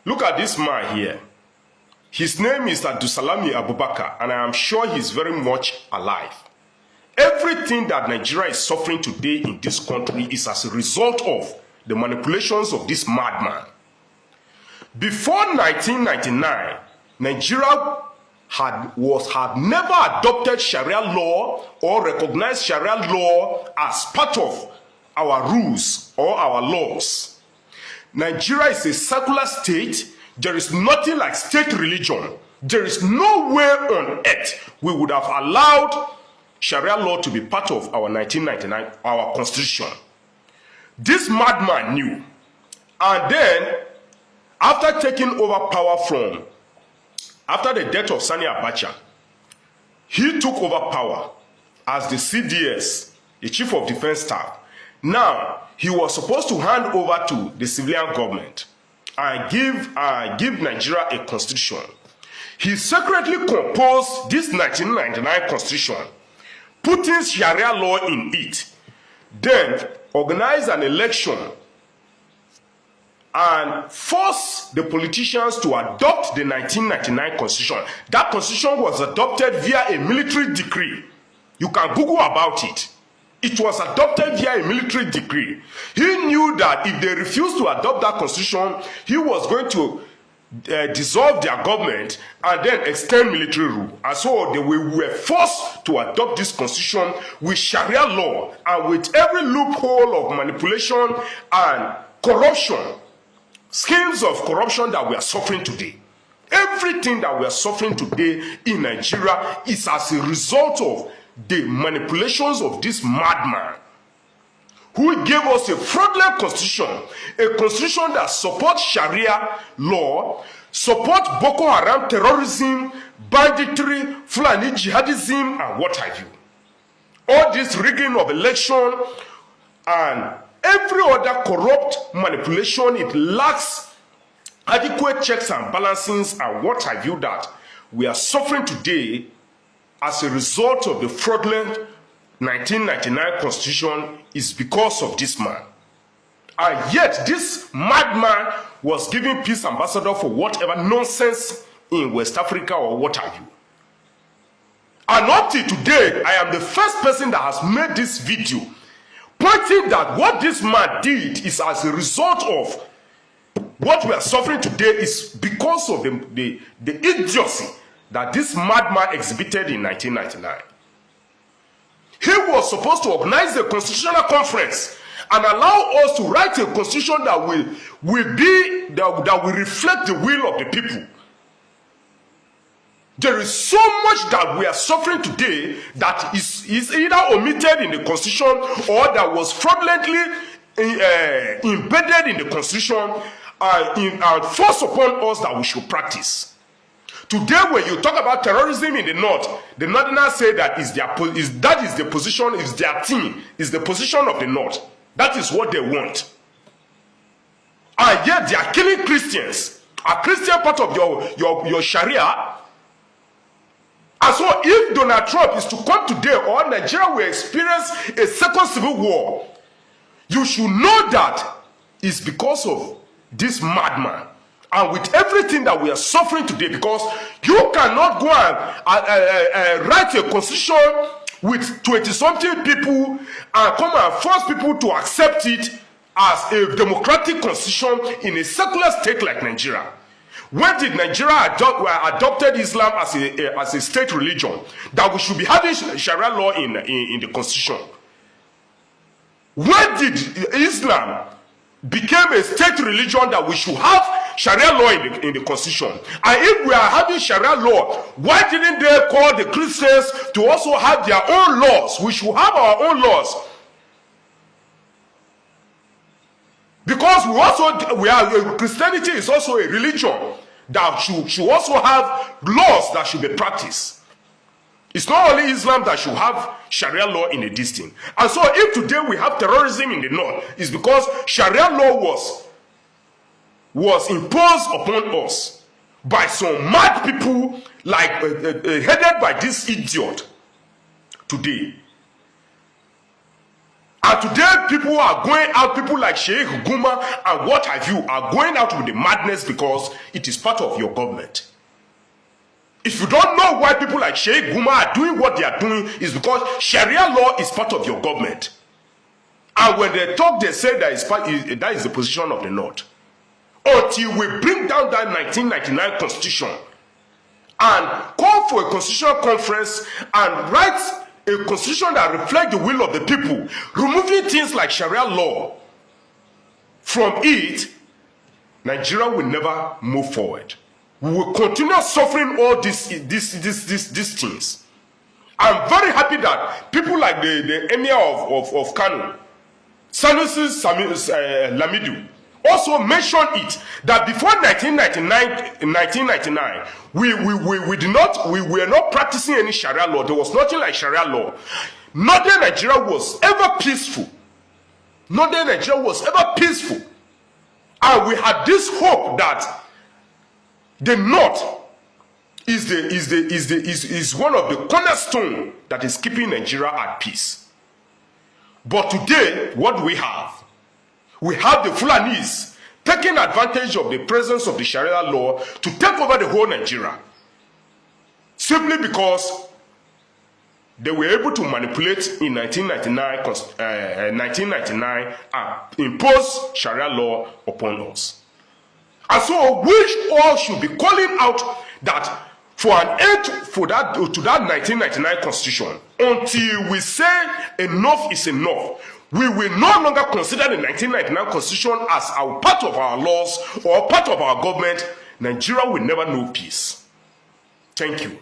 Look at this man here. His name is Abdulsalami Abubakar, and I am sure he's very much alive. Everything that Nigeria is suffering today in this country is as a result of the manipulations of this madman. Before 1999, Nigeria had never adopted Sharia law or recognized Sharia law as part of our rules or our laws. Nigeria is a secular state. There is nothing like state religion. There is no way on earth we would have allowed Sharia law to be part of our 1999, our constitution. This madman knew. And then, after taking over power after the death of Sani Abacha, he took over power as the CDS, the Chief of Defense Staff. Now, he was supposed to hand over to the civilian government and give Nigeria a constitution. He secretly composed this 1999 constitution, putting Sharia law in it, then organized an election and forced the politicians to adopt the 1999 constitution. That constitution was adopted via a military decree. You can Google about it. It was adopted via a military decree. He knew that if they refused to adopt that constitution, he was going to dissolve their government and then extend military rule. And so they were forced to adopt this constitution with Sharia law and with every loophole of manipulation and corruption, schemes of corruption that we are suffering today. Everything that we are suffering today in Nigeria is as a result of the manipulations of this madman who gave us a fraudulent constitution, a constitution that supports Sharia law, supports Boko Haram terrorism, banditry, Fulani jihadism, and what have you. All this rigging of election and every other corrupt manipulation, it lacks adequate checks and balances and what have you that we are suffering today as a result of the fraudulent 1999 constitution is because of this man. And yet this madman was given peace ambassador for whatever nonsense in West Africa or what have you. And up till today, I am the first person that has made this video pointing that what this man did is as a result of what we are suffering today is because of the idiocy that this madman exhibited in 1999. He was supposed to organize a constitutional conference and allow us to write a constitution that will reflect the will of the people. There is so much that we are suffering today that is either omitted in the constitution or that was fraudulently embedded in the constitution and forced upon us that we should practice. Today, when you talk about terrorism in the north, the northerners say that that is the position, is their team, is the position of the north. That is what they want. And yet they are killing Christians. A Christian part of your Sharia. And so if Donald Trump is to come today or Nigeria will experience a second civil war, you should know that it's because of this madman. And with everything that we are suffering today, because you cannot go and write a constitution with 20-something people and come and force people to accept it as a democratic constitution in a secular state like Nigeria. When did Nigeria adopted Islam as a state religion that we should be having Sharia law in the constitution? When did Islam became a state religion that we should have Sharia law in the constitution? And if we are having Sharia law, why didn't they call the Christians to also have their own laws? We should have our own laws. Because Christianity is also a religion that should also have laws that should be practiced. It's not only Islam that should have Sharia law in a distance. And so if today we have terrorism in the north, it's because Sharia law was imposed upon us by some mad people like headed by this idiot today. And And today, people are going out, people like Sheikh Guma and what have you, are going out with the madness because it is part of your government. If you don't know why people like Sheikh Guma are doing what they are doing, it's because Sharia law is part of your government. And when they talk, they say that is the position of the North. Until we bring down that 1999 constitution and call for a constitutional conference and write a constitution that reflects the will of the people, removing things like Sharia law from it, Nigeria will never move forward. We will continue suffering all these things. I'm very happy that people like the Emir of Kano, Sanusi Lamidu, also mentioned it that before 1999, we were not practicing any Sharia law. There was nothing like Sharia law. Northern Nigeria was ever peaceful. Northern Nigeria was ever peaceful, and we had this hope that the North is one of the cornerstone that is keeping Nigeria at peace. But today, what do we have? We have the Fulanis taking advantage of the presence of the Sharia law to take over the whole Nigeria, simply because they were able to manipulate in 1999 and impose Sharia law upon us. And so we all should be calling out that for an end to that 1999 constitution, until we say enough is enough, we will no longer consider the 1999 constitution as our part of our laws or part of our government. Nigeria will never know peace. Thank you.